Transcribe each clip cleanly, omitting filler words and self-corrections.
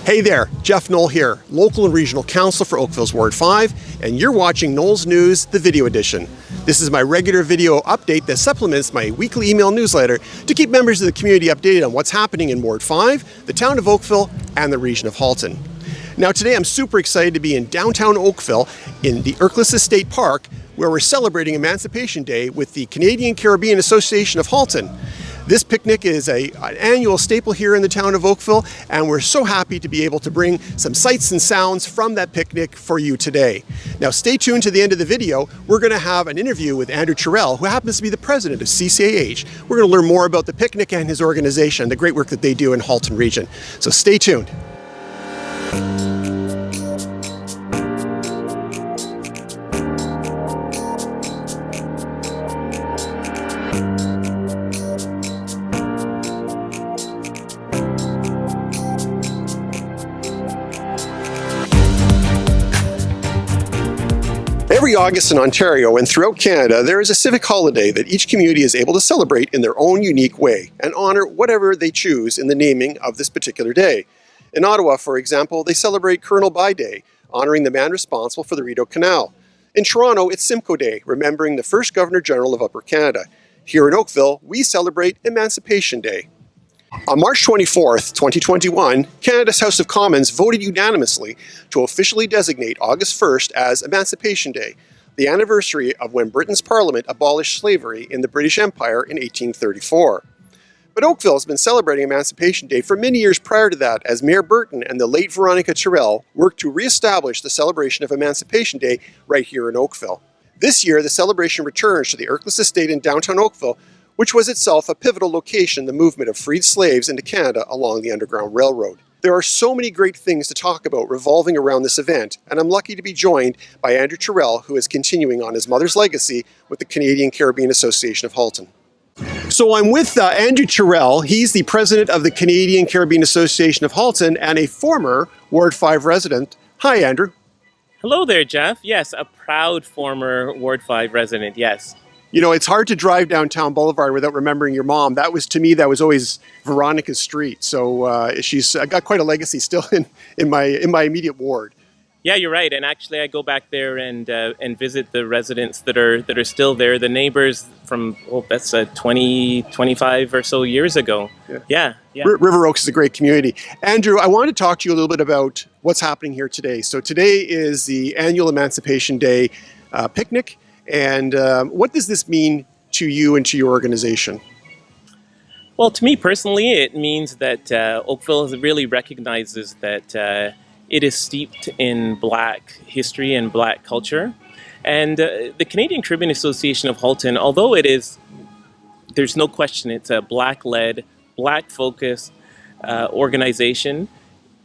Hey there, Jeff Knoll here, local and regional councillor for Oakville's Ward 5, and you're watching Knoll's News, the video edition. This is my regular video update that supplements my weekly email newsletter to keep members of the community updated on what's happening in Ward 5, the town of Oakville, and the region of Halton. Now today I'm super excited to be in downtown Oakville in the Ercles Estate Park, where we're celebrating Emancipation Day with the Canadian Caribbean Association of Halton. This picnic is an annual staple here in the town of Oakville, and we're so happy to be able to bring some sights and sounds from that picnic for you today. Now stay tuned to the end of the video. We're going to have an interview with Andrew Tyrrell, who happens to be the president of CCAH. We're going to learn more about the picnic and his organization, the great work that they do in Halton region. So stay tuned. Every August in Ontario and throughout Canada, there is a civic holiday that each community is able to celebrate in their own unique way and honor whatever they choose in the naming of this particular day. In Ottawa, for example, they celebrate Colonel By Day, honoring the man responsible for the Rideau Canal. In Toronto, it's Simcoe Day, remembering the first Governor General of Upper Canada. Here in Oakville, we celebrate Emancipation Day. On March 24th, 2021, Canada's House of Commons voted unanimously to officially designate August 1st as Emancipation Day, the anniversary of when Britain's Parliament abolished slavery in the British Empire in 1834. But Oakville has been celebrating Emancipation Day for many years prior to that, as Mayor Burton and the late Veronica Tyrrell worked to re-establish the celebration of Emancipation Day right here in Oakville. This year, the celebration returns to the Ercles Estate in downtown Oakville, which was itself a pivotal location in the movement of freed slaves into Canada along the Underground Railroad. There are so many great things to talk about revolving around this event, and I'm lucky to be joined by Andrew Tyrrell, who is continuing on his mother's legacy with the Canadian Caribbean Association of Halton. So I'm with Andrew Tyrrell. He's the president of the Canadian Caribbean Association of Halton and a former Ward 5 resident. Hi, Andrew. Hello there, Jeff. Yes, a proud former Ward 5 resident, yes. You know, it's hard to drive downtown Boulevard without remembering your mom. That was, to me, that was always Veronica's street. So she's got quite a legacy still in my immediate ward. Yeah, you're right. And actually, I go back there and visit the residents that are still there, the neighbors from, that's 20, 25 or so years ago. Yeah. River Oaks is a great community. Andrew, I wanted to talk to you a little bit about what's happening here today. So today is the annual Emancipation Day picnic. And what does this mean to you and to your organization? Well, to me personally, it means that Oakville really recognizes that it is steeped in Black history and Black culture. And the Canadian Caribbean Association of Halton, although there's no question it's a Black-led, Black-focused organization,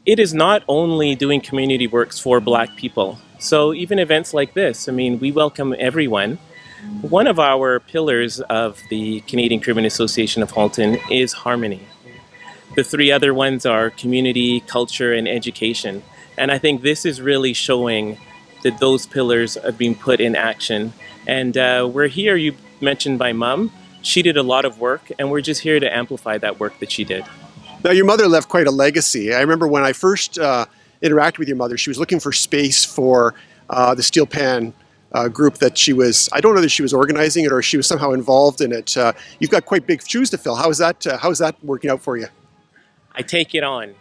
it is not only doing community works for Black people. So even events like this, I mean, we welcome everyone. One of our pillars of the Canadian Caribbean Association of Halton is harmony. The three other ones are community, culture, and education. And I think this is really showing that those pillars are being put in action. And we're here, you mentioned my mom. She did a lot of work, and we're just here to amplify that work that she did. Now, your mother left quite a legacy. I remember when I first interacted with your mother, she was looking for space for the Steel Pan group that she was, I don't know that she was organizing it or she was somehow involved in it. You've got quite big shoes to fill. How is that working out for you? I take it on.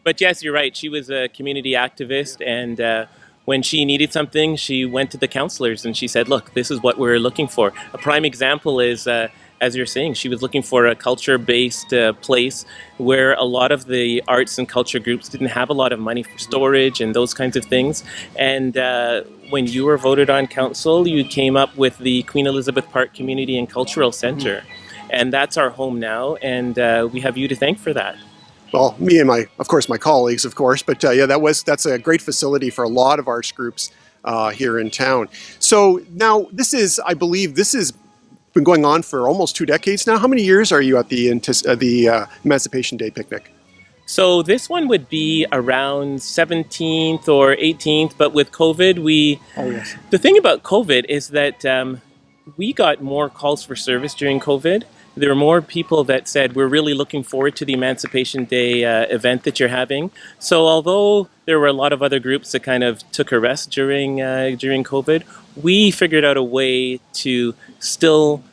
But yes, you're right. She was a community activist, and when she needed something, she went to the councillors and she said, look, this is what we're looking for. A prime example is, as you're saying, she was looking for a culture-based place where a lot of the arts and culture groups didn't have a lot of money for storage and those kinds of things. And when you were voted on council, you came up with the Queen Elizabeth Park Community and Cultural Centre. And that's our home now, and we have you to thank for that. Well, me and my colleagues, of course, but yeah, that's a great facility for a lot of arts groups here in town. So now I believe this is been going on for almost 2 decades now. How many years are you at the Emancipation Day picnic? So this one would be around 17th or 18th, but with COVID, the thing about COVID is that we got more calls for service during COVID, There were more people that said, we're really looking forward to the Emancipation Day event that you're having. So although there were a lot of other groups that kind of took a rest during COVID, we figured out a way to still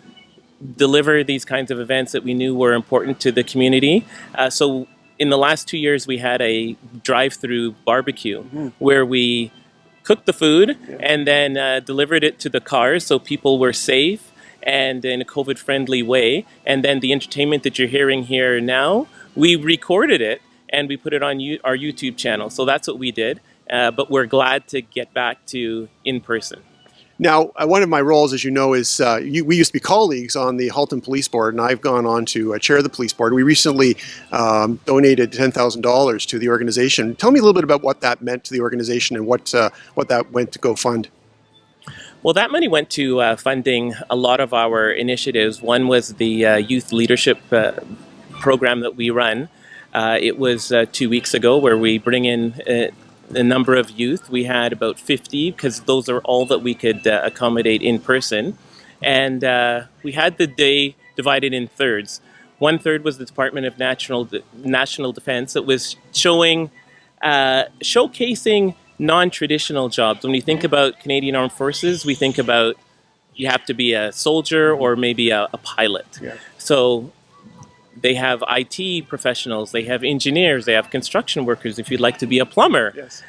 deliver these kinds of events that we knew were important to the community. So in the last 2 years, we had a drive-through barbecue where we cooked the food and then delivered it to the cars so people were safe and in a COVID-friendly way. And then the entertainment that you're hearing here now, we recorded it and we put it on our YouTube channel. So that's what we did. But we're glad to get back to in-person. Now, one of my roles, as you know, is we used to be colleagues on the Halton Police Board, and I've gone on to chair the police board. We recently donated $10,000 to the organization. Tell me a little bit about what that meant to the organization and what that went to go fund. Well, that money went to funding a lot of our initiatives. One was the youth leadership program that we run. It was 2 weeks ago where we bring in the number of youth. We had about 50 because those are all that we could accommodate in person. And we had the day divided in thirds. 1/3 was the Department of National Defense. It was showcasing non-traditional jobs. When we think about Canadian Armed Forces, we think about you have to be a soldier or maybe a pilot. Yeah. So they have IT professionals, they have engineers, they have construction workers, if you'd like to be a plumber, yes.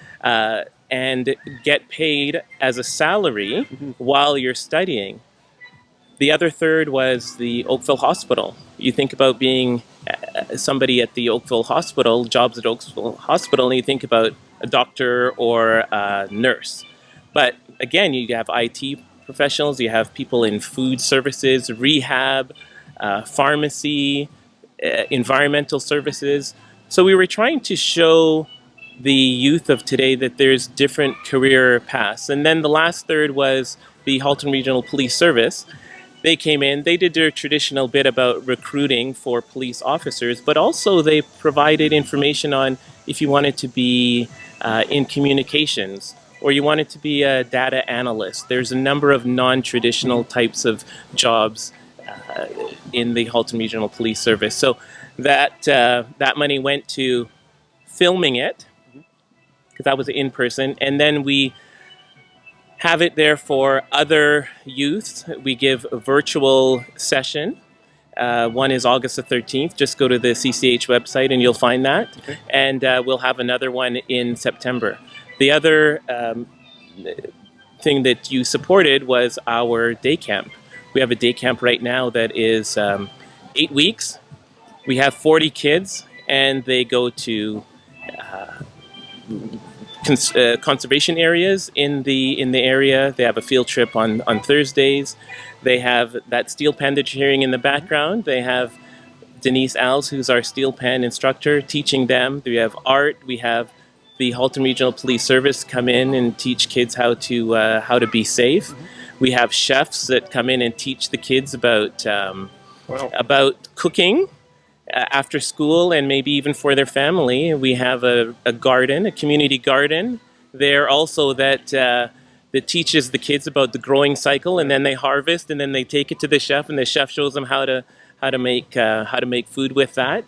And get paid as a salary while you're studying. The other third was the Oakville Hospital. You think about being somebody at the Oakville Hospital, jobs at Oakville Hospital, and you think about a doctor or a nurse. But again, you have IT professionals, you have people in food services, rehab, pharmacy, environmental services. So we were trying to show the youth of today that there's different career paths. And then the last third was the Halton Regional Police Service. They came in, they did their traditional bit about recruiting for police officers, but also they provided information on if you wanted to be in communications or you wanted to be a data analyst. There's a number of non-traditional types of jobs in the Halton Regional Police Service. So that money went to filming it, because that was in person, and then we have it there for other youth. We give a virtual session. One is August the 13th. Just go to the CCAH website and you'll find that. Okay. And we'll have another one in September. The other thing that you supported was our day camp. We have a day camp right now that is 8 weeks. We have 40 kids, and they go to conservation areas in the area. They have a field trip on Thursdays. They have that steel pen that you're hearing in the background. They have Denise Alves, who's our steel pen instructor, teaching them. We have art. We have the Halton Regional Police Service come in and teach kids how to be safe. We have chefs that come in and teach the kids about cooking after school and maybe even for their family. We have a garden, a community garden there also that teaches the kids about the growing cycle, and then they harvest and then they take it to the chef, and the chef shows them how to make food with that.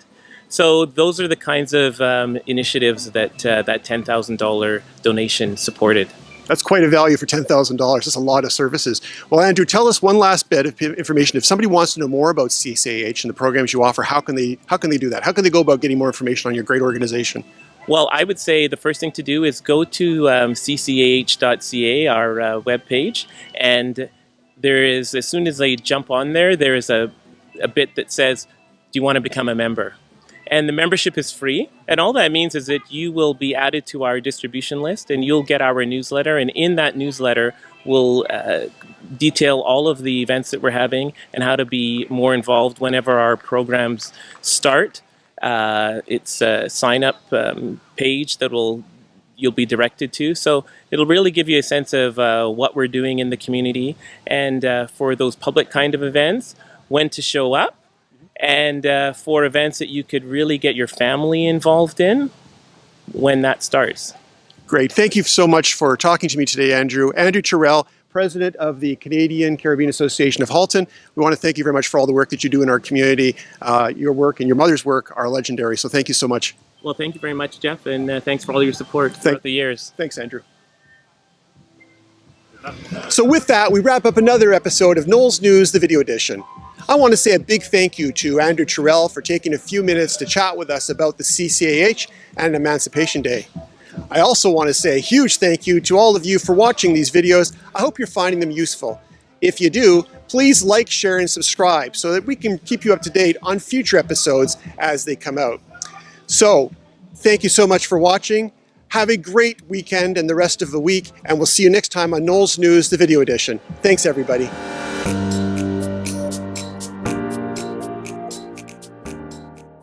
So those are the kinds of initiatives that that $10,000 donation supported. That's quite a value for $10,000. That's a lot of services. Well, Andrew, tell us one last bit of information. If somebody wants to know more about CCAH and the programs you offer, how can they do that? How can they go about getting more information on your great organization? Well, I would say the first thing to do is go to ccah.ca, our webpage, and there is, as soon as they jump on there, there is a bit that says, do you want to become a member? And the membership is free, and all that means is that you will be added to our distribution list and you'll get our newsletter, and in that newsletter we'll detail all of the events that we're having and how to be more involved whenever our programs start. It's a sign-up page that you'll be directed to, so it'll really give you a sense of what we're doing in the community, and for those public kind of events, when to show up, and for events that you could really get your family involved in when that starts. Great. Thank you so much for talking to me today, Andrew. Andrew Tyrrell, president of the Canadian Caribbean Association of Halton. We want to thank you very much for all the work that you do in our community. Your work and your mother's work are legendary, so thank you so much. Well, thank you very much, Jeff, and thanks for all your support throughout the years. Thanks, Andrew. So with that, we wrap up another episode of Knoll's News, the video edition. I want to say a big thank you to Andrew Tyrrell for taking a few minutes to chat with us about the CCAH and Emancipation Day. I also want to say a huge thank you to all of you for watching these videos. I hope you're finding them useful. If you do, please like, share, and subscribe so that we can keep you up to date on future episodes as they come out. So, thank you so much for watching. Have a great weekend and the rest of the week, and we'll see you next time on Knoll's News, the video edition. Thanks, everybody.